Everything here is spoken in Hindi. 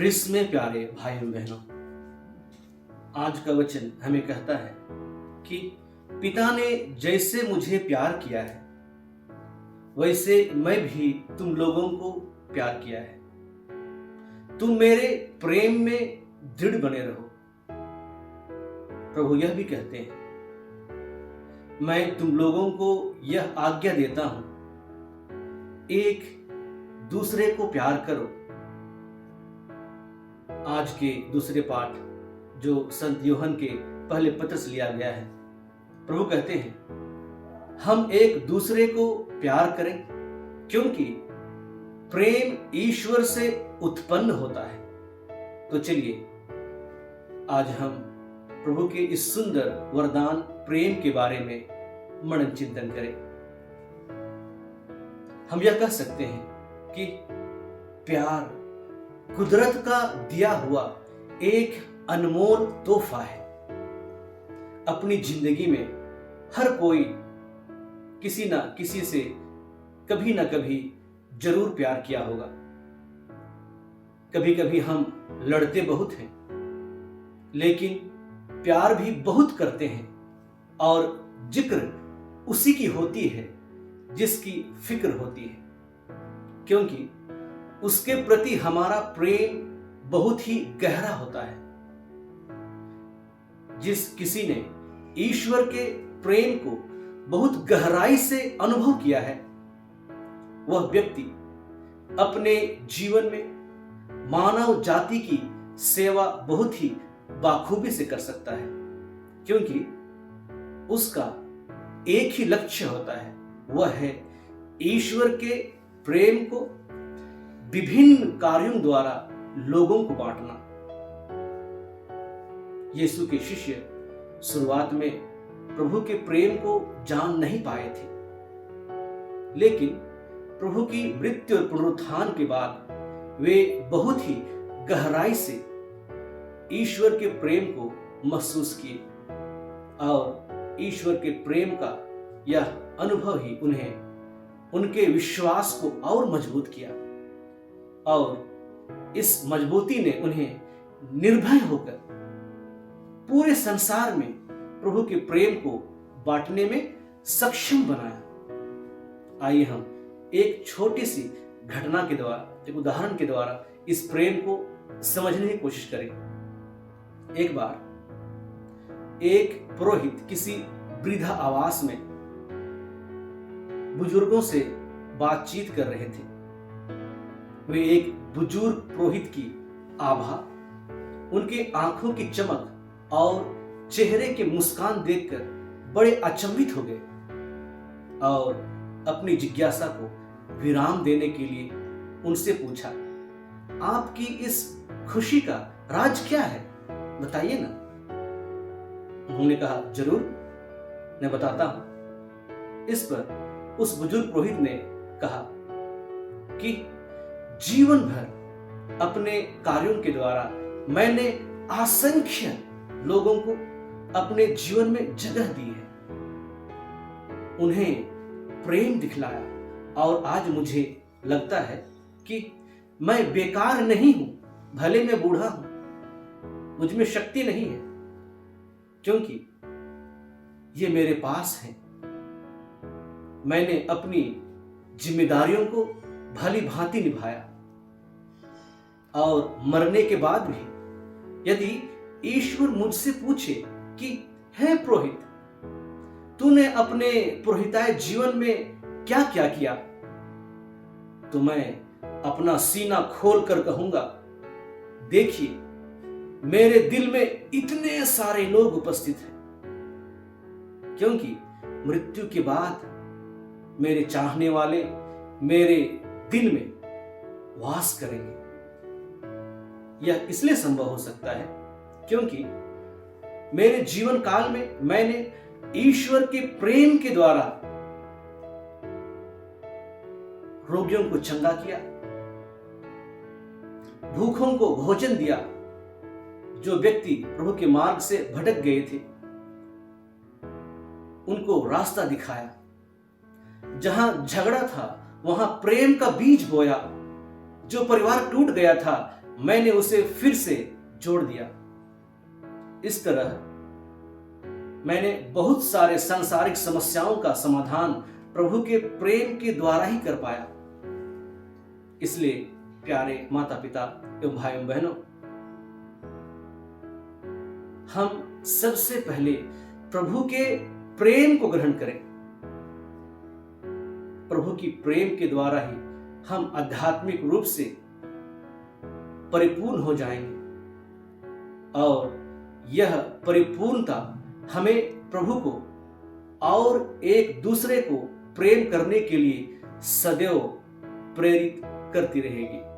ख्रिस्त में प्यारे भाइयों बहनों, आज का वचन हमें कहता है कि पिता ने जैसे मुझे प्यार किया है वैसे मैं भी तुम लोगों को प्यार किया है। तुम मेरे प्रेम में दृढ़ बने रहो। प्रभु यह भी कहते हैं, मैं तुम लोगों को यह आज्ञा देता हूं, एक दूसरे को प्यार करो। आज के दूसरे पाठ जो संत यूहन्ना के पहले पत्र से लिया गया है, प्रभु कहते हैं हम एक दूसरे को प्यार करें क्योंकि प्रेम ईश्वर से उत्पन्न होता है। तो चलिए आज हम प्रभु के इस सुंदर वरदान प्रेम के बारे में मनन चिंतन करें। हम यह कह सकते हैं कि प्यार कुदरत का दिया हुआ एक अनमोल तोहफा है। अपनी जिंदगी में हर कोई किसी ना किसी से कभी ना कभी जरूर प्यार किया होगा। कभी कभी हम लड़ते बहुत हैं, लेकिन प्यार भी बहुत करते हैं और जिक्र उसी की होती है जिसकी फिक्र होती है, क्योंकि उसके प्रति हमारा प्रेम बहुत ही गहरा होता है। जिस किसी ने ईश्वर के प्रेम को बहुत गहराई से अनुभव किया है, वह व्यक्ति अपने जीवन में मानव जाति की सेवा बहुत ही बाखूबी से कर सकता है, क्योंकि उसका एक ही लक्ष्य होता है, वह है ईश्वर के प्रेम को विभिन्न कार्यों द्वारा लोगों को बांटना। यीशु के शिष्य शुरुआत में प्रभु के प्रेम को जान नहीं पाए थे, लेकिन प्रभु की मृत्यु और पुनरुत्थान के बाद वे बहुत ही गहराई से ईश्वर के प्रेम को महसूस किए और ईश्वर के प्रेम का यह अनुभव ही उन्हें उनके विश्वास को और मजबूत किया और इस मजबूती ने उन्हें निर्भय होकर पूरे संसार में प्रभु के प्रेम को बांटने में सक्षम बनाया। आइए हम एक छोटी सी घटना के द्वारा, एक उदाहरण के द्वारा इस प्रेम को समझने की कोशिश करें। एक बार एक पुरोहित किसी वृद्धा आवास में बुजुर्गों से बातचीत कर रहे थे। वे एक बुजुर्ग पुरोहित की आभा, उनके आंखों की चमक और चेहरे के मुस्कान देखकर बड़े अचंभित हो गए और अपनी जिज्ञासा को विराम देने के लिए उनसे पूछा, आपकी इस खुशी का राज क्या है, बताइए ना। उन्होंने कहा, जरूर मैं बताता हूं। इस पर उस बुजुर्ग पुरोहित ने कहा कि जीवन भर अपने कार्यों के द्वारा मैंने असंख्य लोगों को अपने जीवन में जगह दी है, उन्हें प्रेम दिखलाया और आज मुझे लगता है कि मैं बेकार नहीं हूं। भले मैं बूढ़ा हूं, मुझ में शक्ति नहीं है, क्योंकि ये मेरे पास है। मैंने अपनी जिम्मेदारियों को भली भांति निभाया और मरने के बाद भी यदि ईश्वर मुझसे पूछे कि हे पुरोहित, तूने अपने पुरोहिताय जीवन में क्या क्या किया, तो मैं अपना सीना खोल कर कहूंगा, देखिए मेरे दिल में इतने सारे लोग उपस्थित हैं, क्योंकि मृत्यु के बाद मेरे चाहने वाले मेरे दिल में वास करेंगे। यह इसलिए संभव हो सकता है क्योंकि मेरे जीवन काल में मैंने ईश्वर के प्रेम के द्वारा रोगियों को चंगा किया, भूखों को भोजन दिया, जो व्यक्ति प्रभु के मार्ग से भटक गए थे उनको रास्ता दिखाया, जहां झगड़ा था वहां प्रेम का बीज बोया, जो परिवार टूट गया था मैंने उसे फिर से जोड़ दिया। इस तरह मैंने बहुत सारे सांसारिक समस्याओं का समाधान प्रभु के प्रेम के द्वारा ही कर पाया। इसलिए प्यारे माता पिता एवं भाइयों बहनों, हम सबसे पहले प्रभु के प्रेम को ग्रहण करें। प्रभु की प्रेम के द्वारा ही हम आध्यात्मिक रूप से परिपूर्ण हो जाएंगे और यह परिपूर्णता हमें प्रभु को और एक दूसरे को प्रेम करने के लिए सदैव प्रेरित करती रहेगी।